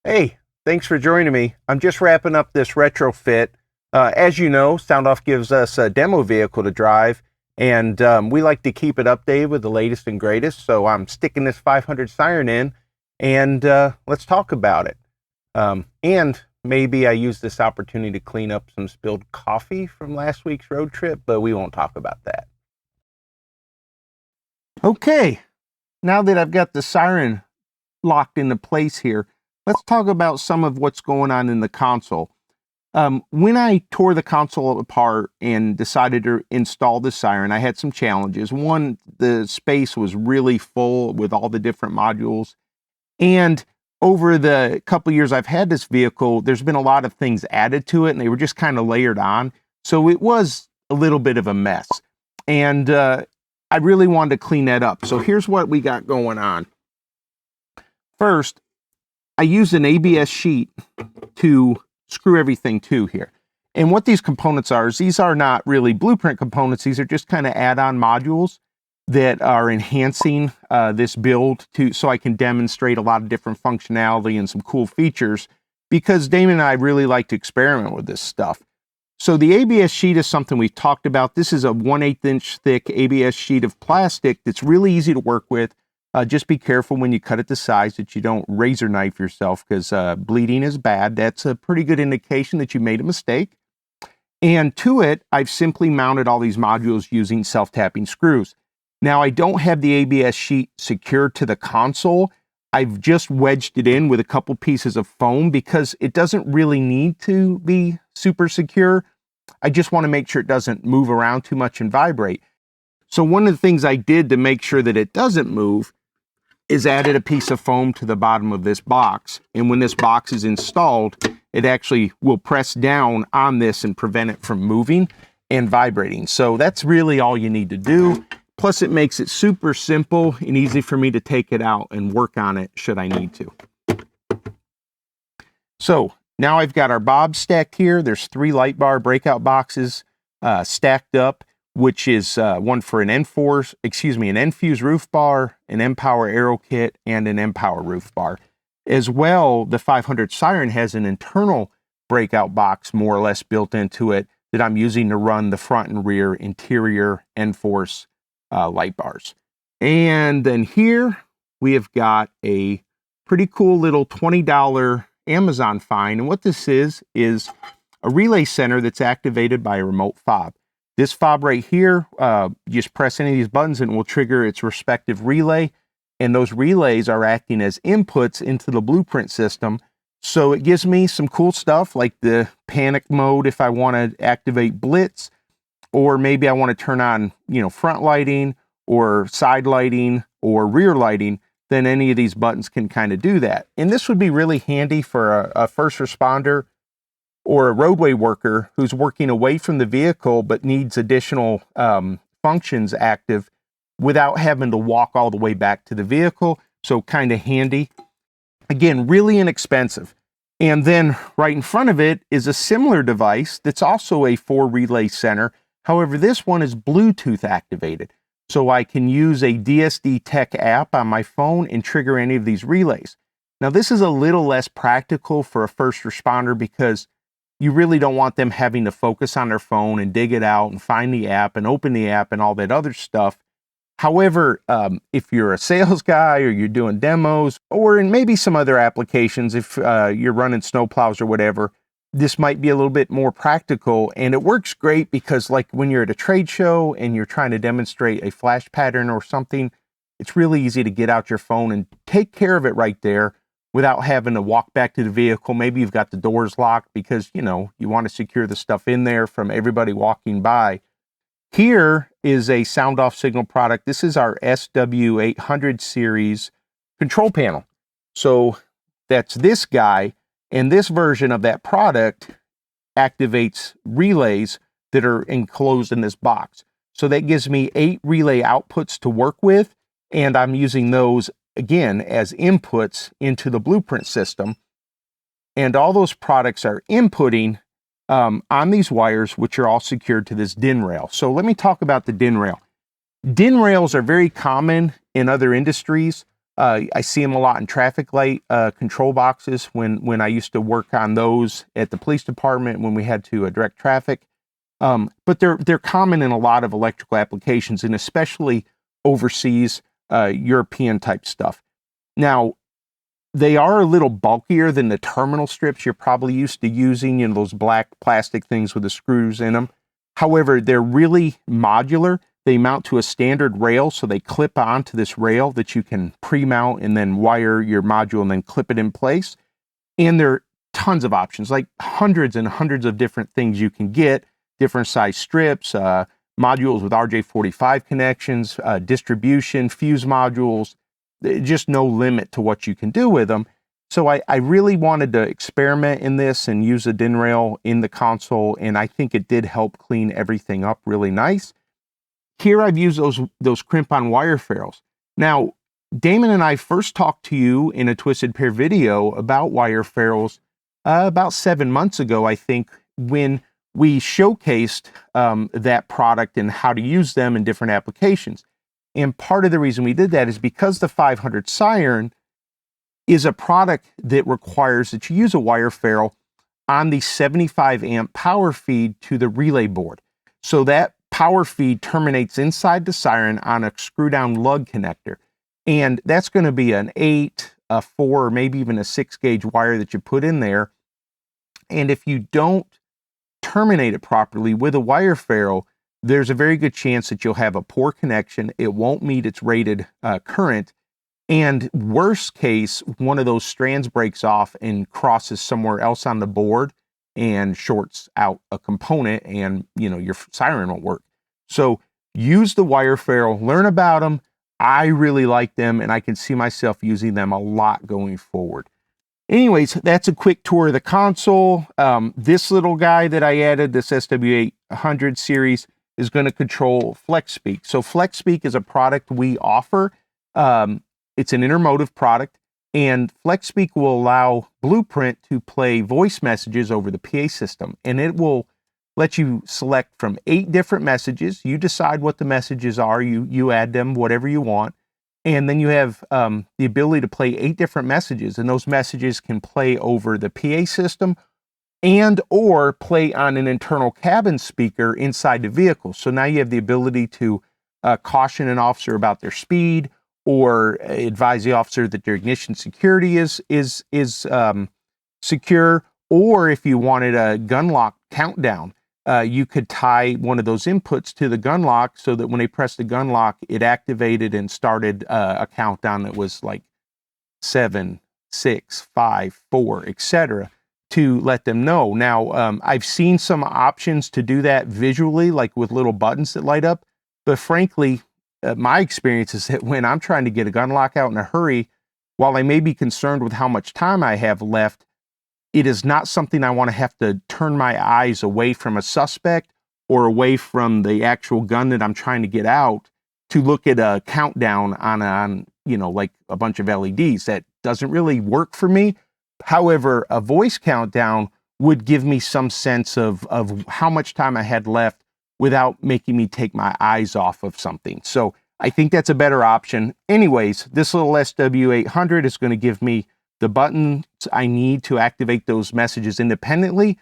Hey, thanks for joining me. I'm just wrapping up this retrofit. As you know, SoundOff gives us a demo vehicle to drive, and we like to keep it updated with the latest and greatest. So I'm sticking this 500 siren in, and let's talk about it. And maybe I use this opportunity to clean up some spilled coffee from last week's road trip, but we won't talk about that. Okay, now that I've got the siren locked into place here, let's talk about some of what's going on in the console. When I tore the console apart and decided to install the siren, I had some challenges. One, the space was really full with all the different modules. And over the couple years I've had this vehicle, there's been a lot of things added to it, and they were just kind of layered on. So it was a little bit of a mess. And I really wanted to clean that up. So here's what we got going on. First, I used an ABS sheet to screw everything to here. And what these components are is these are not really blueprint components. These are just kind of add-on modules that are enhancing this build so I can demonstrate a lot of different functionality and some cool features, because Damon and I really like to experiment with this stuff. So the ABS sheet is something we've talked about. This is a 1/8 inch thick ABS sheet of plastic that's really easy to work with. Just be careful when you cut it to size that you don't razor knife yourself, because bleeding is bad. That's a pretty good indication that you made a mistake. And to it, I've simply mounted all these modules using self-tapping screws. Now, I don't have the ABS sheet secured to the console. I've just wedged it in with a couple pieces of foam because it doesn't really need to be super secure. I just want to make sure it doesn't move around too much and vibrate. So one of the things I did to make sure that it doesn't move is added a piece of foam to the bottom of this box. And when this box is installed, it actually will press down on this and prevent it from moving and vibrating. So that's really all you need to do. Plus it makes it super simple and easy for me to take it out and work on it should I need to. So now I've got our bobs stacked here. There's 3 light bar breakout boxes stacked up, which is one for an N-Fuse roof bar, an M-Power Aero kit, and an M-Power roof bar. As well, the 500 siren has an internal breakout box more or less built into it that I'm using to run the front and rear interior N-Force light bars. And then here we have got a pretty cool little $20 Amazon find. And what this is a relay center that's activated by a remote fob. This fob right here, you just press any of these buttons and it will trigger its respective relay. And those relays are acting as inputs into the blueprint system. So it gives me some cool stuff like the panic mode if I want to activate blitz, or maybe I want to turn on, front lighting or side lighting or rear lighting. Then any of these buttons can kind of do that. And this would be really handy for a first responder or a roadway worker who's working away from the vehicle but needs additional functions active without having to walk all the way back to the vehicle. So kind of handy. Again, really inexpensive. And then right in front of it is a similar device that's also a 4 relay center. However, this one is Bluetooth activated. So I can use a DSD Tech app on my phone and trigger any of these relays. Now, this is a little less practical for a first responder because you really don't want them having to focus on their phone and dig it out and find the app and open the app and all that other stuff. However, if you're a sales guy or you're doing demos or in maybe some other applications, if you're running snowplows or whatever, this might be a little bit more practical. And it works great because like when you're at a trade show and you're trying to demonstrate a flash pattern or something, it's really easy to get out your phone and take care of it right there without having to walk back to the vehicle. Maybe you've got the doors locked because, you want to secure the stuff in there from everybody walking by. Here is a SoundOff Signal product. This is our SW800 series control panel. So that's this guy, and this version of that product activates relays that are enclosed in this box. So that gives me 8 relay outputs to work with, and I'm using those again as inputs into the blueprint system. And all those products are inputting on these wires, which are all secured to this DIN rail. So let me talk about the DIN rail. DIN rails are very common in other industries. I see them a lot in traffic light control boxes when I used to work on those at the police department when we had to direct traffic. But they're common in a lot of electrical applications, and especially overseas, European type stuff. Now, they are a little bulkier than the terminal strips you're probably used to using, those black plastic things with the screws in them. However, they're really modular. They mount to a standard rail, so they clip onto this rail that you can pre-mount and then wire your module and then clip it in place. And there are tons of options, like hundreds and hundreds of different things you can get, different size strips, modules with RJ45 connections, distribution, fuse modules, just no limit to what you can do with them. So I really wanted to experiment in this and use a DIN rail in the console, and I think it did help clean everything up really nice. Here I've used those crimp-on wire ferrules. Now, Damon and I first talked to you in a Twisted Pair video about wire ferrules about 7 months ago, I think, when we showcased that product and how to use them in different applications. And part of the reason we did that is because the 500 Siren is a product that requires that you use a wire ferrule on the 75 amp power feed to the relay board. So that power feed terminates inside the Siren on a screw down lug connector. And that's going to be an 8, a 4, or maybe even a 6 gauge wire that you put in there. And if you don't terminate it properly with a wire ferrule, there's a very good chance that you'll have a poor connection. It won't meet its rated current. And worst case, one of those strands breaks off and crosses somewhere else on the board and shorts out a component, and your Siren won't work. So use the wire ferrule, learn about them. I really like them, and I can see myself using them a lot going forward. Anyways, that's a quick tour of the console. This little guy that I added, this SW800 series, is going to control FlexSpeak. So FlexSpeak is a product we offer. It's an intermotive product, and FlexSpeak will allow Blueprint to play voice messages over the PA system, and it will let you select from 8 different messages. You decide what the messages are. You add them, whatever you want. And then you have the ability to play 8 different messages, and those messages can play over the PA system and or play on an internal cabin speaker inside the vehicle. So now you have the ability to caution an officer about their speed, or advise the officer that their ignition security is secure. Or if you wanted a gun lock countdown, you could tie one of those inputs to the gun lock so that when they pressed the gun lock, it activated and started a countdown that was like 7, 6, 5, 4, etc. to let them know. Now, I've seen some options to do that visually, like with little buttons that light up. But frankly, my experience is that when I'm trying to get a gun lock out in a hurry, while I may be concerned with how much time I have left, it is not something I want to have to turn my eyes away from a suspect or away from the actual gun that I'm trying to get out to look at a countdown on like a bunch of LEDs. That doesn't really work for me. However, a voice countdown would give me some sense of how much time I had left without making me take my eyes off of something. So I think that's a better option. Anyways, this little SW800 is going to give me the buttons I need to activate those messages independently.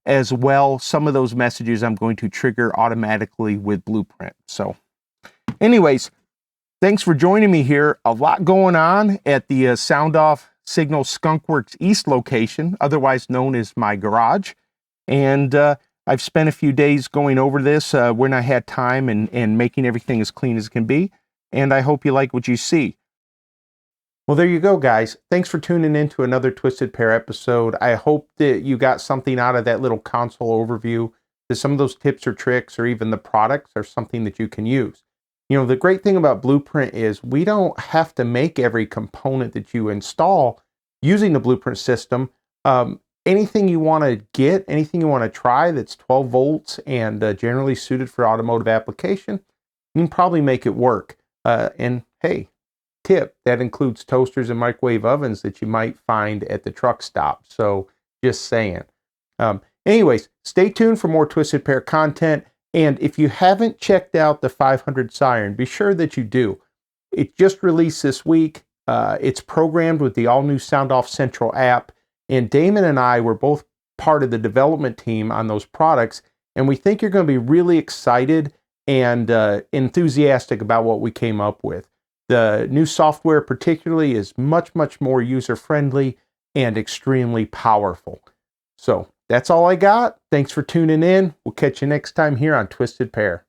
As well, some of those messages I'm going to trigger automatically with Blueprint. So anyways, thanks for joining me here. A lot going on at the SoundOff Signal Skunkworks East location, otherwise known as my garage. And I've spent a few days going over this when I had time and making everything as clean as it can be. And I hope you like what you see. Well, there you go, guys. Thanks for tuning in to another Twisted Pair episode. I hope that you got something out of that little console overview, that some of those tips or tricks or even the products are something that you can use. The great thing about Blueprint is we don't have to make every component that you install using the Blueprint system. Anything you want to get, anything you want to try that's 12 volts and generally suited for automotive application, you can probably make it work. And hey, tip, that includes toasters and microwave ovens that you might find at the truck stop. So just saying. Anyways, stay tuned for more Twisted Pair content. And if you haven't checked out the 500 Siren, be sure that you do. It just released this week. It's programmed with the all-new SoundOff Central app, and Damon and I were both part of the development team on those products, and we think you're going to be really excited and enthusiastic about what we came up with. The new software particularly is much, much more user-friendly and extremely powerful. So that's all I got. Thanks for tuning in. We'll catch you next time here on Twisted Pair.